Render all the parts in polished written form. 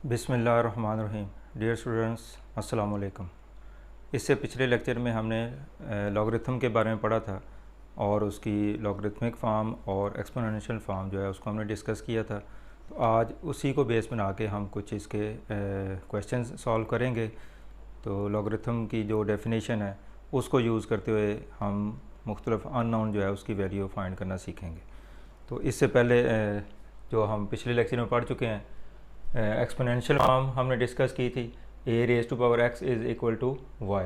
बिस्मिल्लाहिर्रहमानिर्रहीम। Dear students, अस्सलाम वालेकुम। इससे पिछले लेक्चर में हमने लॉगरिथम के बारे में पढ़ा था और उसकी लॉगरिथमिक फॉर्म और एक्सपोनेंशियल फॉर्म जो है उसको हमने डिस्कस किया था। तो आज उसी को बेस बना के हम कुछ इसके क्वेश्चंस सॉल्व करेंगे। तो लॉगरिथम की जो डेफिनेशन है उसको यूज़ करते हुए हम मुख्तलिफ अननोन जो है उसकी वैल्यू फाइंड करना सीखेंगे। तो इससे पहले जो हम पिछले लेक्चर में पढ़ चुके हैं, एक्सपोनेंशियल फॉर्म हमने डिस्कस की थी। a raise to power x is equal to y,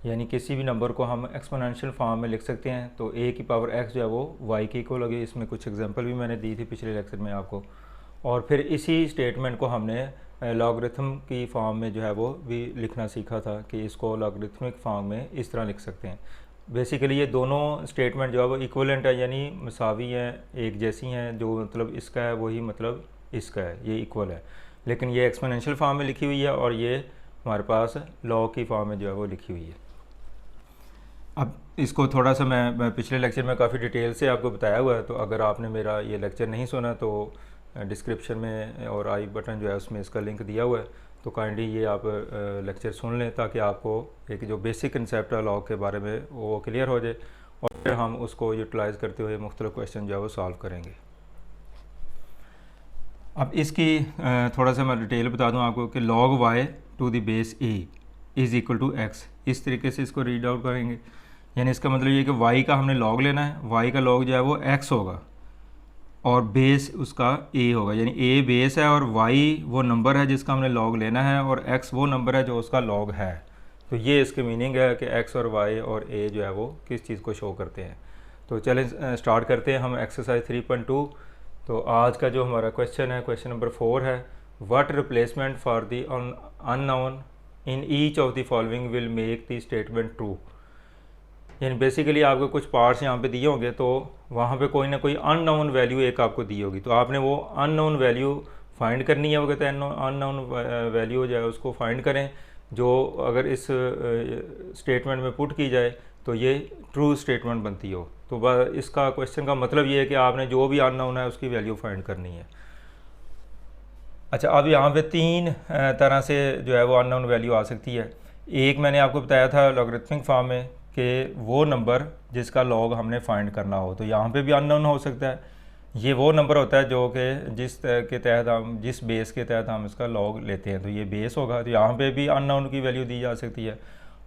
यानी किसी भी नंबर को हम एक्सपोनेंशियल फॉर्म में लिख सकते हैं। तो a की पावर x जो है वो y के इक्वल होगी। इसमें कुछ एग्जांपल भी मैंने दी थी पिछले लेक्चर में आपको। और फिर इसी स्टेटमेंट को हमने लॉगरिथम की फॉर्म में जो है वो भी लिखना सीखा था कि इसको लॉगरिथमिक फॉर्म में इस तरह लिख सकते हैं। बेसिकली ये दोनों स्टेटमेंट जो है वो इक्वलेंट है, यानी मसावी हैं, एक जैसी हैं। जो मतलब इसका है वही मतलब इसका है, ये इक्वल है। लेकिन ये एक्सपोनेंशियल फॉर्म में लिखी हुई है और ये हमारे पास लॉग की फॉर्म में जो है वो लिखी हुई है। अब इसको थोड़ा सा मैं पिछले लेक्चर में काफ़ी डिटेल से आपको बताया हुआ है। तो अगर आपने मेरा ये लेक्चर नहीं सुना तो डिस्क्रिप्शन में और आई बटन जो है उसमें इसका लिंक दिया हुआ है। तो काइंडली ये आप लेक्चर सुन लें ताकि आपको एक जो बेसिक कंसेप्ट है लॉग के बारे में वो क्लियर हो जाए, और फिर हम उसको यूटिलाइज़ करते हुए मुख्तलिफ क्वेश्चन जो है वो सॉल्व करेंगे। अब इसकी थोड़ा सा मैं डिटेल बता दूं आपको कि log y to the base a is equal to x, इस तरीके से इसको रीड आउट करेंगे। यानी इसका मतलब ये कि y का हमने log लेना है। y का log जो है वो x होगा और बेस उसका a होगा, यानी a बेस है और y वो नंबर है जिसका हमने log लेना है और x वो नंबर है जो उसका log है। तो ये इसके मीनिंग है कि x और y और a जो है वो किस चीज़ को शो करते हैं। तो चलें स्टार्ट करते हैं हम एक्सरसाइज 3.2। तो आज का जो हमारा क्वेश्चन है, क्वेश्चन नंबर 4 है, what replacement for the unknown in each of the following will make the statement true. यानी बेसिकली आपको कुछ पार्ट्स यहाँ पे दिए होंगे, तो वहाँ पे कोई ना कोई अननोन वैल्यू एक आपको दी होगी। तो आपने वो अननोन वैल्यू फाइंड करनी है। वो कहते हैं अननोन वैल्यू जो है उसको फाइंड करें, जो अगर इस स्टेटमेंट में पुट की जाए तो ये ट्रू स्टेटमेंट बनती हो। तो इसका क्वेश्चन का मतलब ये है कि आपने जो भी अननोन है उसकी वैल्यू फाइंड करनी है। अच्छा, अब यहाँ पे तीन तरह से जो है वो अननोन वैल्यू आ सकती है। एक मैंने आपको बताया था लॉगरिथमिक फॉर्म में कि वो नंबर जिसका लॉग हमने फाइंड करना हो, तो यहाँ पे भी अननोन हो सकता है। ये वो नंबर होता है जो कि जिस बेस के तहत हम इसका लॉग लेते हैं, तो ये बेस होगा। तो यहाँ पे भी अननोन की वैल्यू दी जा सकती है।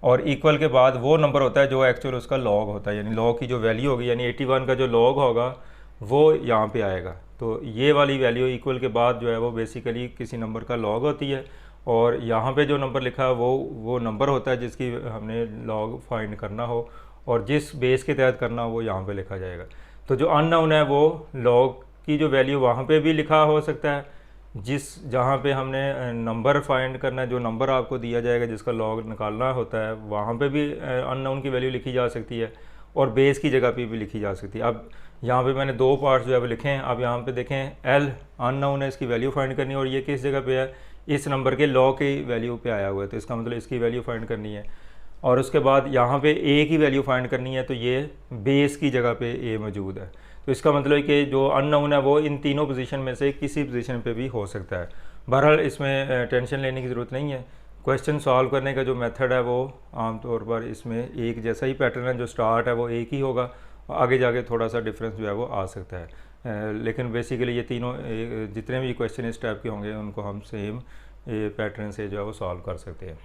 और इक्वल के बाद वो नंबर होता है जो एक्चुअल उसका लॉग होता है, यानी लॉग की जो वैल्यू होगी, यानी 81 का जो लॉग होगा वो यहाँ पे आएगा। तो ये वाली वैल्यू इक्वल के बाद जो है वो बेसिकली किसी नंबर का लॉग होती है, और यहाँ पे जो नंबर लिखा है वो नंबर होता है जिसकी हमने लॉग फाइंड करना हो, और जिस बेस के तहत करना हो वो यहाँ पे लिखा जाएगा। तो जो अननोन है वो लॉग की जो वैल्यू वहाँ पे भी लिखा हो सकता है, जहाँ पे हमने नंबर फाइंड करना है, जो नंबर आपको दिया जाएगा जिसका लॉग निकालना होता है, वहाँ पे भी अननोन की वैल्यू लिखी जा सकती है, और बेस की जगह पे भी लिखी जा सकती है। अब यहाँ पे मैंने दो पार्ट्स जो है वो लिखे हैं। अब यहाँ पे देखें, एल अननोन है, इसकी वैल्यू फाइंड करनी है, और ये किस जगह पे है, इस नंबर के लॉग की वैल्यू पे आया हुआ है। तो इसका मतलब इसकी वैल्यू फाइंड करनी है। और उसके बाद यहाँ पे ए की वैल्यू फाइंड करनी है, तो ये बेस की जगह पे ए मौजूद है। तो इसका मतलब है कि जो अननोन है वो इन तीनों पोजीशन में से किसी पोजीशन पे भी हो सकता है। बहरहाल इसमें टेंशन लेने की ज़रूरत नहीं है। क्वेश्चन सॉल्व करने का जो मेथड है वो आमतौर पर इसमें एक जैसा ही पैटर्न है। जो स्टार्ट है वो एक ही होगा, आगे जाके थोड़ा सा डिफरेंस जो है वो आ सकता है। लेकिन बेसिकली ये तीनों जितने भी क्वेश्चन इस टाइप के होंगे उनको हम सेम पैटर्न से जो है वो सॉल्व कर सकते हैं।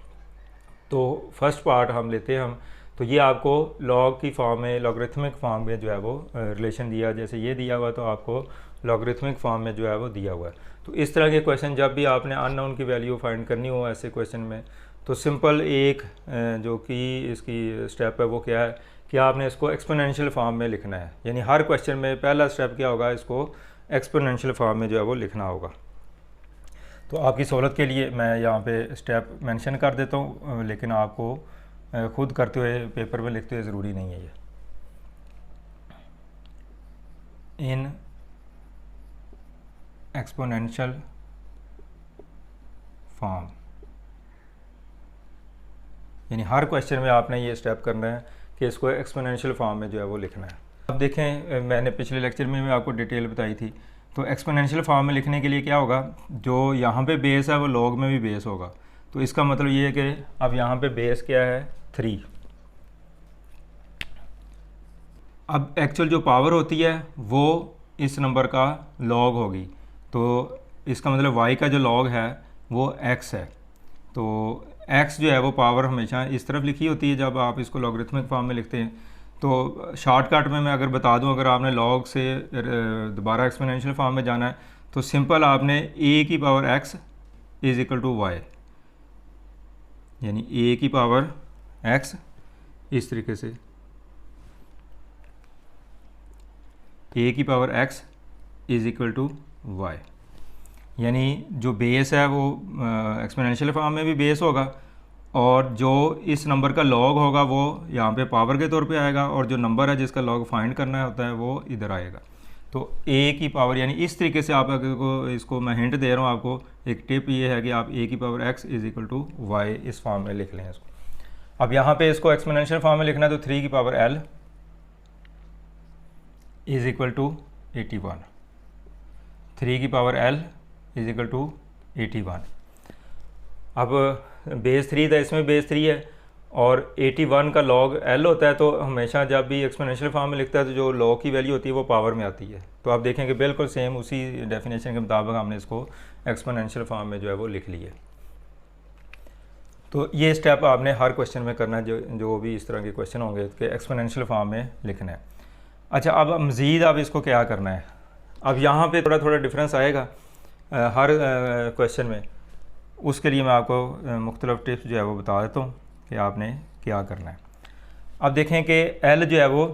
तो फर्स्ट पार्ट हम लेते हैं हम। तो ये आपको लॉग की फॉर्म में, लॉगरिथमिक फॉर्म में जो है वो रिलेशन दिया, जैसे ये दिया हुआ तो आपको लॉगरिथमिक फॉर्म में जो है वो दिया हुआ है। तो इस तरह के क्वेश्चन जब भी आपने अननोन की वैल्यू फाइंड करनी हो ऐसे क्वेश्चन में, तो सिंपल एक जो कि इसकी स्टेप है वो क्या है कि आपने इसको एक्सपोनेंशियल फॉर्म में लिखना है। यानी हर क्वेश्चन में पहला स्टेप क्या होगा, इसको एक्सपोनेंशियल फॉर्म में जो है वो लिखना होगा। तो आपकी सहूलत के लिए मैं यहाँ पे स्टेप मेंशन कर देता हूँ, लेकिन आपको खुद करते हुए पेपर में लिखते हुए ज़रूरी नहीं है। ये इन एक्सपोनेंशियल फॉर्म, यानी हर क्वेश्चन में आपने ये स्टेप करना है कि इसको एक्सपोनेंशियल फॉर्म में जो है वो लिखना है। अब देखें, मैंने पिछले लेक्चर में भी आपको डिटेल बताई थी तो एक्सपोनेंशियल फॉर्म में लिखने के लिए क्या होगा, जो यहाँ पे बेस है वो लॉग में भी बेस होगा। तो इसका मतलब ये है कि अब यहाँ पे बेस क्या है 3। अब एक्चुअल जो पावर होती है वो इस नंबर का लॉग होगी, तो इसका मतलब y का जो लॉग है वो x है। तो x जो है वो पावर हमेशा इस तरफ लिखी होती है जब आप इसको लॉगरिथमिक फॉर्म में लिखते हैं। तो शॉर्टकट में मैं अगर बता दूं, अगर आपने लॉग से दोबारा एक्सपोनेंशियल फॉर्म में जाना है तो सिंपल आपने a की power x is equal to y, यानी a की पावर x इस तरीके से a की power x is equal to y, यानी जो बेस है वो एक्सपोनेंशियल फॉर्म में भी बेस होगा और जो इस नंबर का लॉग होगा वो यहाँ पे पावर के तौर पे आएगा और जो नंबर है जिसका लॉग फाइंड करना होता है वो इधर आएगा। तो a की पावर, यानी इस तरीके से आप को इसको मैं हिंट दे रहा हूँ आपको, एक टिप ये है कि आप a की power x is equal to y इस फॉर्म में लिख लें इसको। अब यहाँ पे इसको एक्सपोनेंशियल फॉर्म में लिखना है तो 3 की power l is equal to 81, 3 की power l is equal to 81। अब बेस 3 था, इसमें बेस 3 है और 81 का लॉग l होता है, तो हमेशा जब भी एक्सपोनेंशियल फॉर्म में लिखता है तो जो लॉग की वैल्यू होती है वो पावर में आती है। तो आप देखेंगे बिल्कुल सेम उसी डेफिनेशन के मुताबिक हमने इसको एक्सपोनेंशियल फॉर्म में जो है वो लिख लिया। तो ये स्टेप आपने हर क्वेश्चन में करना है, जो भी इस तरह के क्वेश्चन होंगे कि एक्सपोनेंशियल फॉर्म में लिखना है। अच्छा, अब मज़ीद आप इसको क्या करना है, अब यहाँ पे थोड़ा थोड़ा डिफरेंस आएगा हर क्वेश्चन में, उसके लिए मैं आपको मुख्तलिफ टिप्स जो है वो बता देता हूँ कि आपने क्या करना है। अब देखें कि L जो है वो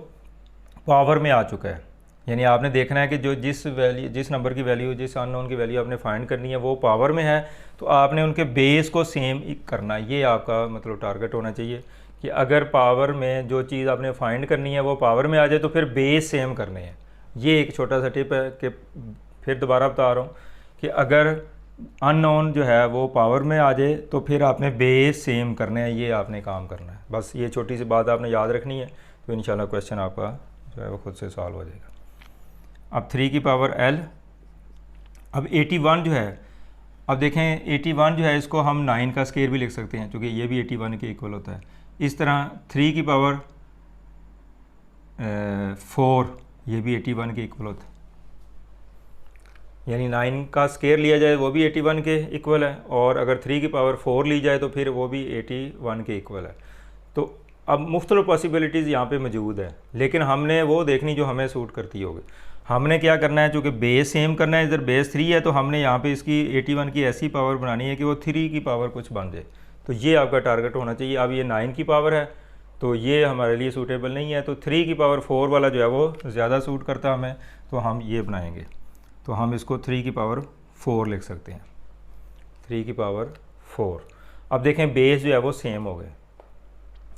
पावर में आ चुका है, यानी आपने देखना है कि जो जिस नंबर की वैल्यू, जिस अननोन की वैल्यू आपने फाइंड करनी है वो पावर में है, तो आपने उनके बेस को सेम करना है। ये आपका मतलब टारगेट होना चाहिए कि अगर पावर में जो चीज़ आपने फाइंड करनी है वो पावर में आ जाए तो फिर बेस सेम करने हैं। ये एक छोटा सा टिप है कि फिर दोबारा बता रहा हूँ कि अगर अननोन जो है वो पावर में आ जाए तो फिर आपने बेस सेम करने हैं, ये आपने काम करना है। बस ये छोटी सी बात आपने याद रखनी है, तो इंशाल्लाह क्वेश्चन आपका जो है वो खुद से सॉल्व हो जाएगा। अब 3 की पावर l, अब 81 जो है, अब देखें 81 जो है इसको हम 9 का स्केयर भी लिख सकते हैं क्योंकि ये भी 81 के इक्वल होता है। इस तरह 3 की पावर 4 ये भी 81 के इक्वल होता है, यानी 9 का स्केयर लिया जाए वो भी 81 के इक्वल है और अगर 3 की पावर 4 ली जाए तो फिर वो भी 81 के इक्वल है। तो अब मुख्तलिफ पॉसिबिलिटीज़ यहाँ पे मौजूद है, लेकिन हमने वो देखनी जो हमें सूट करती होगी। हमने क्या करना है, चूँकि बेस सेम करना है, इधर बेस 3 है तो हमने यहाँ पे इसकी 81 की ऐसी पावर बनानी है कि वो 3 की पावर कुछ बन जाए। तो ये आपका टारगेट होना चाहिए। अब ये 9 की पावर है तो ये हमारे लिए सूटेबल नहीं है, तो 3 की पावर 4 वाला जो है वो ज़्यादा सूट करता है हमें, तो हम ये बनाएंगे। तो हम इसको 3 की पावर 4 लिख सकते हैं, 3 की पावर 4। अब देखें बेस जो है वो सेम हो गए,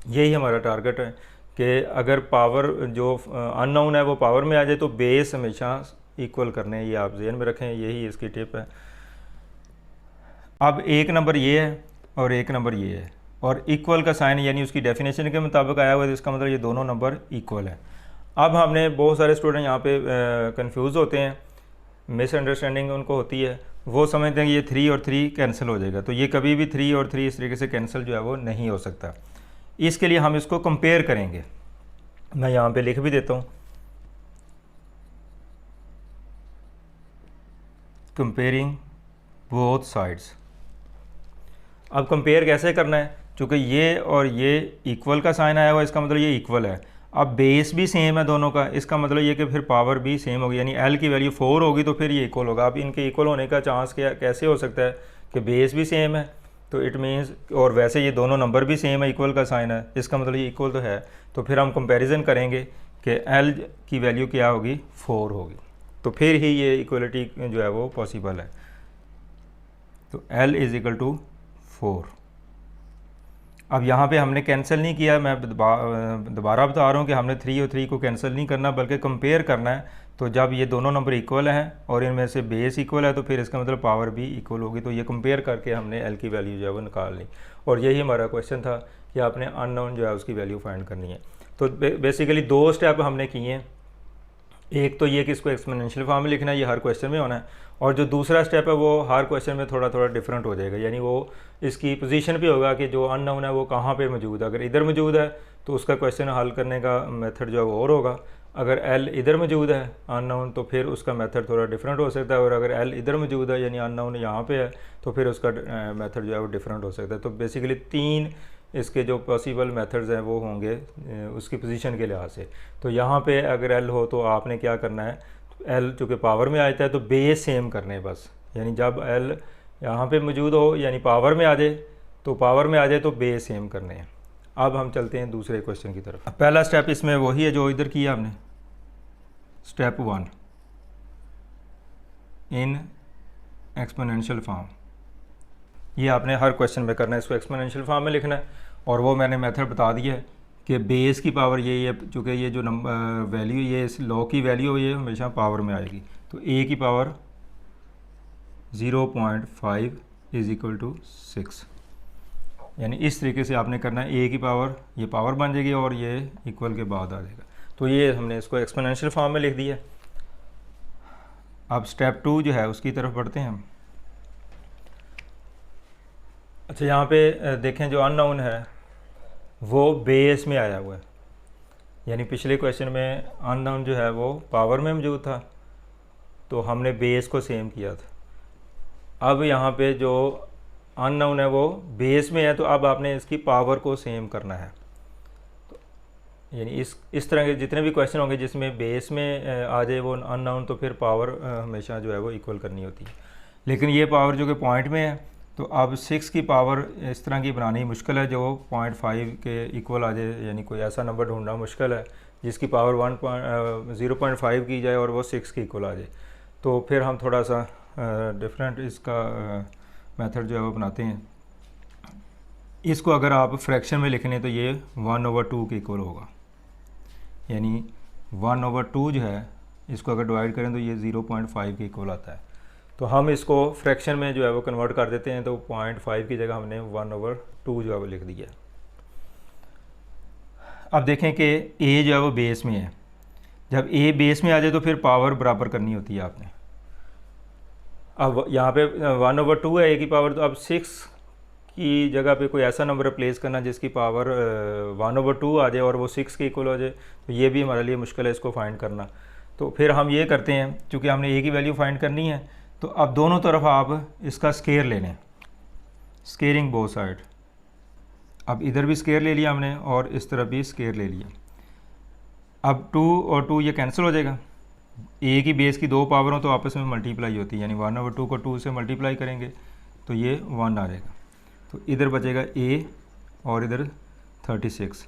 यही हमारा टारगेट है कि अगर पावर जो अननोन है वो पावर में आ जाए तो बेस हमेशा इक्वल करने हैं, ये आप ज़हन में रखें, यही इसकी टिप है। अब एक नंबर ये है और एक नंबर ये है और इक्वल का साइन यानी उसकी डेफिनेशन के मुताबिक आया हुआ है, तो इसका मतलब ये दोनों नंबर इक्वल है। अब हमने बहुत सारे स्टूडेंट यहाँ पे कंफ्यूज होते हैं, मिसअंडरस्टैंडिंग उनको होती है, वो समझते हैं कि ये 3 और 3 कैंसिल हो जाएगा। तो ये कभी भी 3 और 3 इस तरीके से कैंसिल जो है वो नहीं हो सकता। इसके लिए हम इसको कंपेयर करेंगे, मैं यहाँ पे लिख भी देता हूँ, कंपेयरिंग बोथ साइड्स। अब कंपेयर कैसे करना है, चूँकि ये और ये इक्वल का साइन आया हुआ, इसका मतलब ये इक्वल है। अब बेस भी सेम है दोनों का, इसका मतलब ये कि फिर पावर भी सेम होगी, यानी L की वैल्यू 4 होगी तो फिर ये इक्वल होगा। अब इनके इक्वल होने का चांस क्या कैसे हो सकता है कि बेस भी सेम है, तो इट मीन्स, और वैसे ये दोनों नंबर भी सेम है, इक्वल का साइन है, इसका मतलब ये इक्वल तो है। तो फिर हम कंपैरिजन करेंगे कि L की वैल्यू क्या होगी, 4 होगी, तो फिर ही ये इक्वलिटी जो है वो पॉसिबल है। तो L इज़ इक्वल टू 4। अब यहाँ पे हमने कैंसिल नहीं किया, मैं दोबारा बता रहा हूँ कि हमने 3 और 3 को कैंसिल नहीं करना बल्कि कंपेयर करना है। तो जब ये दोनों नंबर इक्वल हैं और इनमें से बेस इक्वल है तो फिर इसका मतलब पावर भी इक्वल होगी। तो ये कंपेयर करके हमने L की वैल्यू जो है वो निकाल ली, और यही हमारा क्वेश्चन था कि आपने अननोन जो है उसकी वैल्यू फाइंड करनी है। तो बेसिकली 2 स्टेप हमने किए हैं। एक तो ये कि इसको एक्सपोनेंशियल फॉर्म में लिखना है, ये हर क्वेश्चन में होना है, और जो दूसरा स्टेप है वो हर क्वेश्चन में थोड़ा थोड़ा डिफरेंट हो जाएगा, यानी वो इसकी पोजीशन पे होगा कि जो अननोन है वो कहाँ पे मौजूद है। अगर इधर मौजूद है तो उसका क्वेश्चन हल करने का मेथड जो है वो और होगा, अगर एल इधर मौजूद है अननोन तो फिर उसका मेथड थोड़ा डिफरेंट हो सकता है, और अगर एल इधर मौजूद है यानी अननोन यहाँ पे है तो फिर उसका मेथड जो है वो डिफरेंट हो सकता है। तो बेसिकली 3 इसके जो पॉसिबल मेथड्स हैं वो होंगे उसकी पोजीशन के लिहाज से। तो यहाँ पे अगर एल हो तो आपने क्या करना है, एल चूँकि पावर में आता है तो बेस सेम करने हैं बस, यानी जब एल यहाँ पे मौजूद हो यानी पावर में आ जाए तो पावर में आ जाए तो बेस सेम करने हैं। अब हम चलते हैं दूसरे क्वेश्चन की तरफ। पहला स्टेप इसमें वही है जो इधर किया आपने, स्टेप 1 इन एक्सपोनेंशियल फॉर्म, ये आपने हर क्वेश्चन में करना है, इसको एक्सपोनेंशियल फॉर्म में लिखना है। और वो मैंने मेथड बता दिया है कि बेस की पावर ये चूँकि ये जो नंबर वैल्यू ये इस लॉ की वैल्यू ये हमेशा पावर में आएगी, तो ए की पावर 0.5 इज़ इक्वल टू 6, यानी इस तरीके से आपने करना है। ए की पावर ये पावर बन जाएगी और ये इक्वल के बाद आ जाएगा, तो ये हमने इसको एक्सपोनेंशियल फॉर्म में लिख दिया। अब स्टेप 2 जो है उसकी तरफ बढ़ते हैं हम। अच्छा, यहाँ पे देखें जो अननोन है वो बेस में आया हुआ है, यानी पिछले क्वेश्चन में अननोन जो है वो पावर में मौजूद था तो हमने बेस को सेम किया था। अब यहाँ पे जो अननोन है वो बेस में है तो अब आपने इसकी पावर को सेम करना है। तो यानी इस तरह के जितने भी क्वेश्चन होंगे जिसमें बेस में आ जाए वो अननोन तो फिर पावर हमेशा जो है वो इक्वल करनी होती है। लेकिन ये पावर जो कि पॉइंट में है तो अब 6 की पावर इस तरह की बनानी मुश्किल है जो 0.5 के इक्वल आ जाए, यानी कोई ऐसा नंबर ढूंढना मुश्किल है जिसकी पावर 0.5 की जाए और वो 6 के इक्वल आ जाए। तो फिर हम थोड़ा सा डिफरेंट इसका मेथड जो है वो बनाते हैं। इसको अगर आप फ्रैक्शन में लिख लें तो ये 1/2 के इक्वल होगा, यानी 1/2 जो है इसको अगर डिवाइड करें तो ये 0.5 के इक्वल आता है। तो हम इसको फ्रैक्शन में जो है वो कन्वर्ट कर देते हैं, तो 0.5 की जगह हमने 1/2 जो है वो लिख दिया। अब देखें कि ए जो है वो बेस में है, जब ए बेस में आ जाए तो फिर पावर बराबर करनी होती है आपने। अब यहाँ पे 1/2 है ए की पावर, तो अब 6 की जगह पे कोई ऐसा नंबर रिप्लेस करना जिसकी पावर 1/2 आ जाए और वो 6 के इक्वल हो जाए, तो ये भी हमारे लिए मुश्किल है इसको फाइंड करना। तो फिर हम ये करते हैं, चूँकि हमने ए की वैल्यू फाइंड करनी है तो अब दोनों तरफ आप इसका स्केयर ले लें, स्केयरिंग बोथ साइड। अब इधर भी स्केयर ले लिया हमने और इस तरफ भी स्केयर ले लिया। अब 2 और 2 ये कैंसिल हो जाएगा, ए की बेस की 2 पावर हो तो आपस में मल्टीप्लाई होती है, यानी 1/2 को 2 से मल्टीप्लाई करेंगे तो ये 1 आ जाएगा। तो इधर बचेगा ए और इधर 36।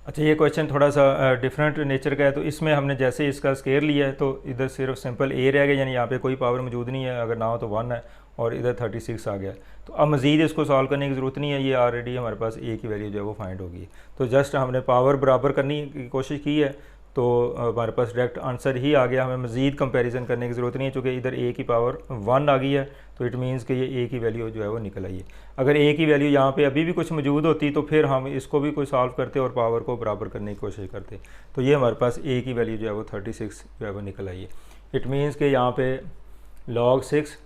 अच्छा, ये क्वेश्चन थोड़ा सा डिफरेंट नेचर का है, तो इसमें हमने जैसे इसका स्केयर लिया है तो इधर सिर्फ सिंपल ए रह गया, यानी यहाँ पे कोई पावर मौजूद नहीं है, अगर ना हो तो 1 है, और इधर 36 आ गया। तो अब मज़ीद इसको सॉल्व करने की ज़रूरत नहीं है, ये ऑलरेडी हमारे पास ए की वैल्यू जो है वो फाइंड होगी। तो जस्ट हमने पावर बराबर करने की कोशिश की है तो हमारे पास डायरेक्ट आंसर ही आ गया, हमें मज़ीद कंपैरिजन करने की ज़रूरत नहीं है, चूँकि इधर ए की पावर 1 आ गई है तो इट मीन्स कि ये ए की वैल्यू जो है वो निकल आई है। अगर ए की वैल्यू यहाँ पे अभी भी कुछ मौजूद होती तो फिर हम इसको भी कोई सॉल्व करते और पावर को बराबर करने की कोशिश करते। तो ये हमारे पास ए की वैल्यू जो है वो 36 जो है वो निकल आई है। इट मीन्स कि यहाँ पे log 6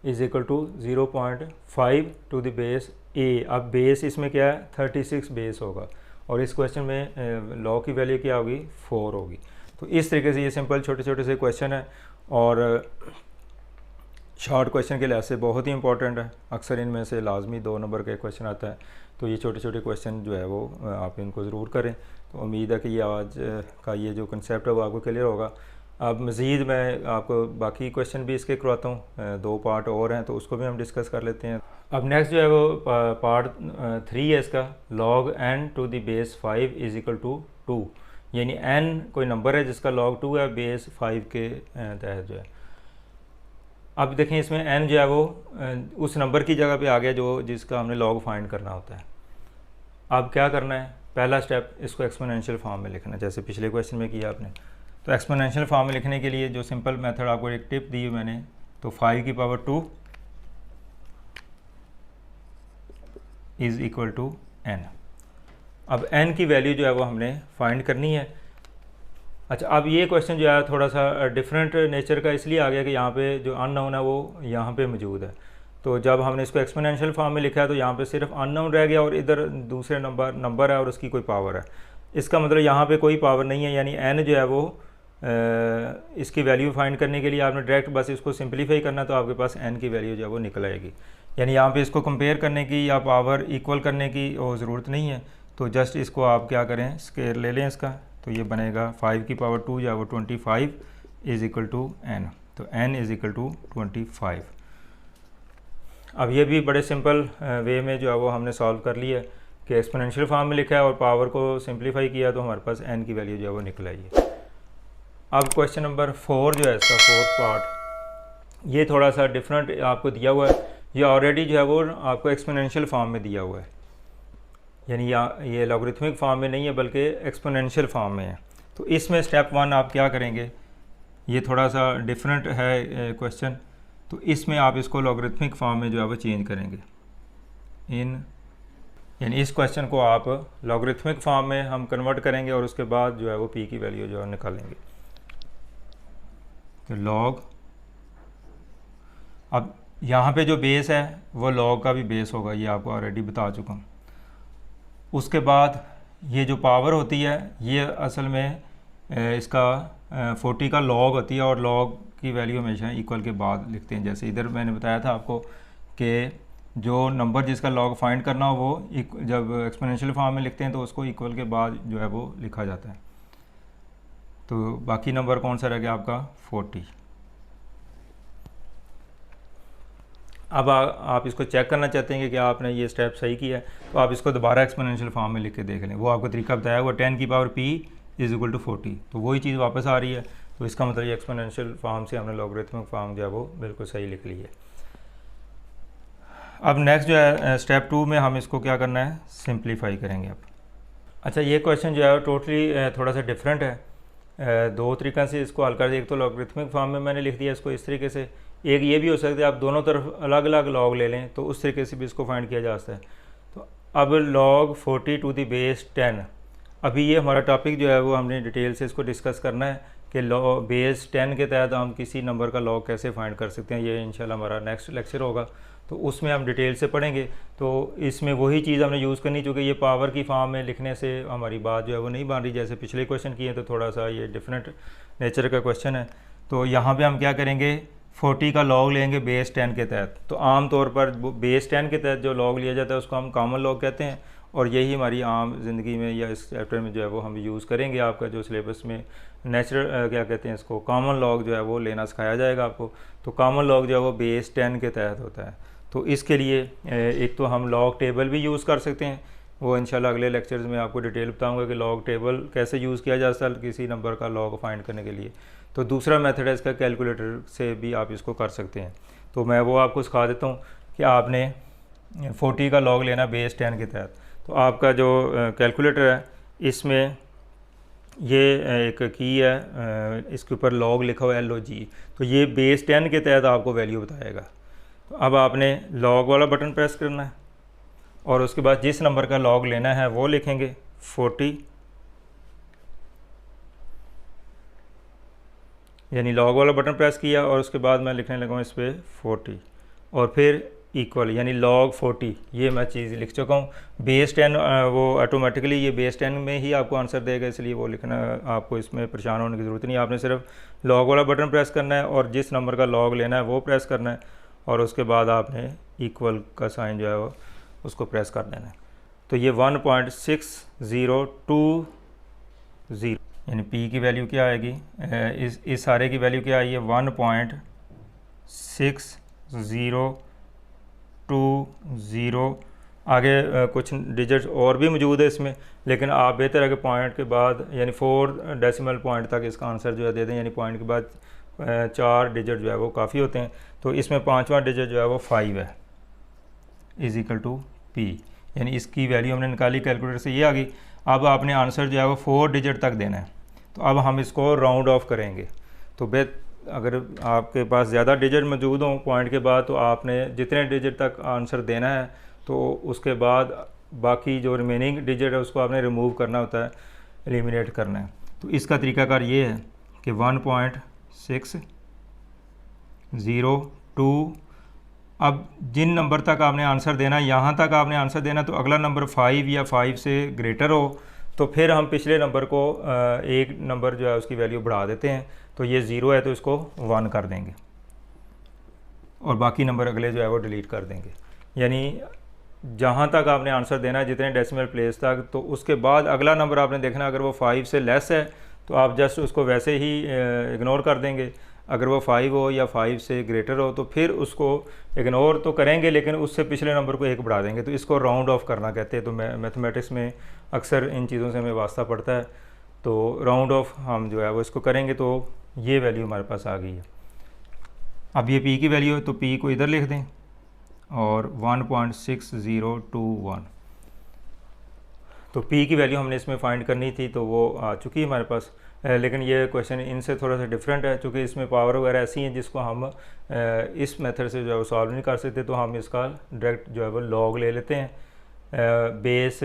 is equal to 0.5 to the base A. अब बेस इसमें क्या है, 36 बेस होगा, और इस क्वेश्चन में लॉ की वैल्यू क्या होगी, 4 होगी। तो इस तरीके से ये सिंपल छोटे छोटे से क्वेश्चन है और शॉर्ट क्वेश्चन के लिहाज से बहुत ही इंपॉर्टेंट है। अक्सर इनमें से लाजमी 2 नंबर का क्वेश्चन आता है, तो ये छोटे छोटे क्वेश्चन जो है वो आप इनको ज़रूर करें। तो उम्मीद है कि ये आज का ये जो कंसेप्ट है वो आपको क्लियर होगा। अब मज़ीद मैं आपको बाकी क्वेश्चन भी इसके करवाता हूँ, 2 पार्ट और हैं तो उसको भी हम डिस्कस कर लेते हैं। अब नेक्स्ट जो है वो पार्ट 3 है इसका, log n to the base 5 is equal to 2, यानी n कोई नंबर है जिसका log 2 है बेस 5 के तहत जो है। अब देखें इसमें n जो है वो उस नंबर की जगह पे आ गया जो जिसका हमने log फाइंड करना होता है। अब क्या करना है, पहला स्टेप इसको एक्सपोनेंशियल फॉर्म में लिखना है जैसे पिछले क्वेश्चन में किया आपने। तो एक्सपोनेंशियल फॉर्म में लिखने के लिए जो सिंपल मेथड आपको एक टिप दी है मैंने, तो 5 की power 2 is equal to n। अब n की वैल्यू जो है वो हमने फाइंड करनी है। अच्छा, अब ये क्वेश्चन जो है थोड़ा सा डिफरेंट नेचर का इसलिए आ गया कि यहाँ पे जो अननोन है वो यहाँ पे मौजूद है। तो जब हमने इसको एक्सपोनेंशियल फॉर्म में लिखा है तो यहाँ पे सिर्फ अननोन रह गया और इधर दूसरे नंबर है और उसकी कोई पावर है। इसका मतलब यहाँ पे कोई पावर नहीं है, यानी n जो है वो इसकी वैल्यू फाइंड करने के लिए आपने डायरेक्ट बस इसको सिंप्लीफाई करना, तो आपके पास n की वैल्यू जो है वो निकल आएगी। यानी यहाँ पे इसको कंपेयर करने की या पावर इक्वल करने की ज़रूरत नहीं है। तो जस्ट इसको आप क्या करें, स्क्वायर ले लें इसका, तो ये बनेगा 5 की पावर 2 जो है वो 25 इज़ इक्वल टू n। तो n इज़ इक्वल टू 25। अब ये भी बड़े सिंपल वे में जो है वो हमने सॉल्व कर लिया कि एक्सपोनेंशियल फॉर्म में लिखा है और पावर को सिंप्लीफाई किया तो हमारे पास n की वैल्यू जो है वो निकल आई है। अब क्वेश्चन नंबर 4 जो है इसका फोर्थ पार्ट, ये थोड़ा सा डिफरेंट आपको दिया हुआ है। ये ऑलरेडी जो है वो आपको एक्सपोनेंशियल फॉर्म में दिया हुआ है, यानी ये लॉगरिथमिक फॉर्म में नहीं है बल्कि एक्सपोनेंशियल फॉर्म में है। तो इसमें स्टेप 1 आप क्या करेंगे, ये थोड़ा सा डिफरेंट है क्वेश्चन, तो इसमें आप इसको लॉगरिथमिक फॉर्म में जो है वो चेंज करेंगे यानी इस क्वेश्चन को आप लॉगरिथमिक फॉर्म में हम कन्वर्ट करेंगे और उसके बाद जो है वो p की वैल्यू जो है निकालेंगे। तो लॉग, अब यहाँ पे जो बेस है वो लॉग का भी बेस होगा, ये आपको ऑलरेडी बता चुका हूँ। उसके बाद ये जो पावर होती है ये असल में इसका 40 का लॉग होती है और लॉग की वैल्यू हमेशा इक्वल के बाद लिखते हैं। जैसे इधर मैंने बताया था आपको कि जो नंबर जिसका लॉग फाइंड करना हो वो जब एक्सपोनेंशियल फॉर्म में लिखते हैं तो उसको इक्वल के बाद जो है वो लिखा जाता है। तो बाकी नंबर कौन सा रह गया आपका 40। अब आप इसको चेक करना चाहते हैं कि क्या आपने ये स्टेप सही किया है, तो आप इसको दोबारा एक्सपोनेंशियल फॉर्म में लिख के देख लें। वो आपको तरीका बताया हुआ 10 की power p is equal to 40, तो वही चीज़ वापस आ रही है। तो इसका मतलब ये एक्सपोनेंशियल फॉर्म से हमने लॉगरिथमिक फॉर्म जो है वो बिल्कुल सही लिख ली है। अब नेक्स्ट जो है स्टेप 2 में हम इसको क्या करना है, सिंप्लीफाई करेंगे अब। अच्छा, ये क्वेश्चन जो है टोटली थोड़ा सा डिफरेंट है। दो तरीक़ा से इसको हल कर दिया। एक तो लॉगरिथमिक फॉर्म में मैंने लिख दिया इसको इस तरीके से, एक ये भी हो सकता है आप दोनों तरफ अलग अलग लॉग ले लें तो उस तरीके से भी इसको फाइंड किया जा सकता है। तो अब लॉग 40 टू द बेस 10, अभी ये हमारा टॉपिक जो है वो हमने डिटेल से इसको डिस्कस करना है कि बेस 10 के तहत हम किसी नंबर का लॉग कैसे फाइंड कर सकते हैं। ये इंशाल्लाह हमारा नेक्स्ट लेक्चर होगा, तो उसमें हम डिटेल से पढ़ेंगे। तो इसमें वही चीज़ हमने यूज़ करनी, चूँकि ये पावर की फॉर्म में लिखने से हमारी बात जो है वो नहीं बन रही जैसे पिछले क्वेश्चन किए, तो थोड़ा सा ये डिफरेंट नेचर का क्वेश्चन है। तो यहाँ पे हम क्या करेंगे, 40 का लॉग लेंगे बेस 10 के तहत। तो आम तौर पर बेस 10 के तहत जो लॉग लिया जाता है उसको हम कॉमन लॉग कहते हैं, और यही हमारी आम ज़िंदगी में या इस चैप्टर में जो है वो हम यूज़ करेंगे। आपका जो सिलेबस में नेचुरल क्या कहते हैं इसको, कॉमन लॉग जो है वो लेना सिखाया जाएगा आपको। तो कॉमन लॉग जो है वो बेस 10 के तहत होता है। तो इसके लिए एक तो हम लॉग टेबल भी यूज़ कर सकते हैं, वो इंशाल्लाह अगले लेक्चर्स में आपको डिटेल बताऊंगा कि लॉग टेबल कैसे यूज़ किया जा सकता है किसी नंबर का लॉग फाइंड करने के लिए। तो दूसरा मेथड है इसका, कैलकुलेटर से भी आप इसको कर सकते हैं। तो मैं वो आपको सिखा देता हूँ कि आपने 40 का लॉग लेना बेस 10 के तहत। तो आपका जो कैलकुलेटर है इसमें ये एक की है, इसके ऊपर लॉग लिखा हुआ है LOG, तो ये बेस 10 के तहत आपको वैल्यू बताएगा। तो अब आपने लॉग वाला बटन प्रेस करना है और उसके बाद जिस नंबर का लॉग लेना है वो लिखेंगे 40, यानी लॉग वाला बटन प्रेस किया और उसके बाद मैं लिखने लगा इस पर 40 और फिर इक्वल, यानी लॉग 40। ये मैं चीज़ लिख चुका हूँ। बेस 10 वो ऑटोमेटिकली ये बेस 10 में ही आपको आंसर देगा, इसलिए वो लिखना आपको इसमें परेशान होने की ज़रूरत नहीं। आपने सिर्फ लॉग वाला बटन प्रेस करना है और जिस नंबर का लॉग लेना है वो प्रेस करना है और उसके बाद आपने इक्वल का साइन जो है वो उसको प्रेस कर देना है। तो ये 1.6020, यानी p की वैल्यू क्या आएगी, इस सारे की वैल्यू क्या आई है 1.6020। आगे कुछ डिजिट्स और भी मौजूद है इसमें, लेकिन आप बेहतर है कि पॉइंट के बाद यानी 4 डेसिमल पॉइंट तक इसका आंसर जो है दे दें, यानी पॉइंट के बाद 4 डिजिट जो है वो काफ़ी होते हैं। तो इसमें 5वां डिजिट जो है वो 5 है, इज़ इक्वल टू p, यानी इसकी वैल्यू हमने निकाली कैलकुलेटर से, ये आ गई। अब आपने आंसर जो है वो 4 डिजिट तक देना है। तो अब हम इसको राउंड ऑफ करेंगे। तो अगर आपके पास ज़्यादा डिजिट मौजूद हों पॉइंट के बाद, तो आपने जितने डिजिट तक आंसर देना है तो उसके बाद बाकी जो रिमेनिंग डिजिट है उसको आपने रिमूव करना होता है, एलिमिनेट करना है। तो इसका तरीकाकार ये है कि 1.602, अब जिन नंबर तक आपने आंसर देना, यहाँ तक आपने आंसर देना, तो अगला नंबर 5 या 5 से ग्रेटर हो तो फिर हम पिछले नंबर को एक नंबर जो है उसकी वैल्यू बढ़ा देते हैं। तो ये 0 है तो इसको 1 कर देंगे और बाकी नंबर अगले जो है वो डिलीट कर देंगे। यानी जहाँ तक आपने आंसर देना है जितने डेसिमल प्लेस तक, तो उसके बाद अगला नंबर आपने देखना, अगर वो 5 से लेस है तो आप जस्ट उसको वैसे ही इग्नोर कर देंगे। अगर वो 5 हो या 5 से ग्रेटर हो तो फिर उसको इग्नोर तो करेंगे लेकिन उससे पिछले नंबर को 1 बढ़ा देंगे। तो इसको राउंड ऑफ करना कहते हैं। तो मैथमेटिक्स में अक्सर इन चीज़ों से हमें वास्ता पड़ता है। तो राउंड ऑफ हम जो है वो इसको करेंगे तो ये वैल्यू हमारे पास आ गई है। अब ये p की वैल्यू है तो p को इधर लिख दें और 1.6021, तो p की वैल्यू हमने इसमें फाइंड करनी थी तो वो आ चुकी है हमारे पास। लेकिन ये क्वेश्चन इनसे थोड़ा सा डिफरेंट है, चूँकि इसमें पावर वगैरह ऐसी हैं जिसको हम इस मेथड से जो है वो सॉल्व नहीं कर सकते। तो हम इसका डायरेक्ट जो है वो लॉग ले लेते हैं बेस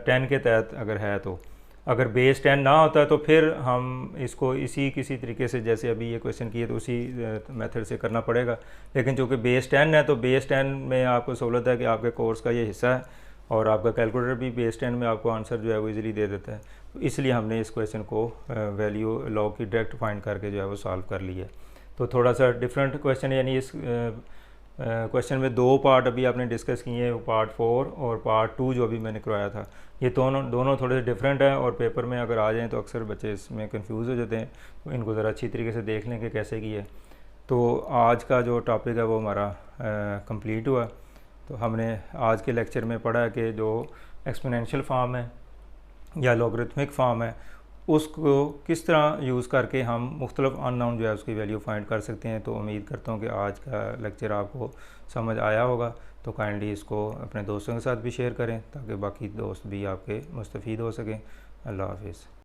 10 के तहत अगर है। तो अगर बेस 10 ना होता तो फिर हम इसको किसी तरीके से, जैसे अभी ये क्वेश्चन किए तो उसी मेथड से करना पड़ेगा। लेकिन चूँकि बेस 10 है तो बेस 10 में आपको सहूलत है कि आपके कोर्स का ये हिस्सा है और आपका कैलकुलेटर भी बेस 10 में आपको आंसर जो है वो इजीली दे देता है। तो इसलिए हमने इस क्वेश्चन को वैल्यू लॉग की डायरेक्ट फाइंड करके जो है वो सॉल्व कर लिया। तो थोड़ा सा डिफरेंट क्वेश्चन, यानी इस क्वेश्चन में 2 पार्ट अभी आपने डिस्कस किए हैं, पार्ट 4 और पार्ट 2 जो अभी मैंने करवाया था। ये दोनों थोड़े से डिफरेंट हैं और पेपर में अगर आ जाएँ तो अक्सर बच्चे इसमें कंफ्यूज हो जाते हैं। तो इनको ज़रा अच्छी तरीके से देख लें कि कैसे किए। तो आज का जो टॉपिक है वो हमारा कंप्लीट हुआ। तो हमने आज के लेक्चर में पढ़ा है कि जो एक्सपोनेंशियल फॉर्म है या लॉगरिथमिक फॉर्म है उसको किस तरह यूज़ करके हम मुख्तलिफ अननोन जो है उसकी वैल्यू फाइंड कर सकते हैं। तो उम्मीद करता हूँ कि आज का लेक्चर आपको समझ आया होगा। तो काइंडली इसको अपने दोस्तों के साथ भी शेयर करें ताकि बाकी दोस्त भी आपके मुस्तफ़ीद हो सकें। अल्लाह हाफिज़।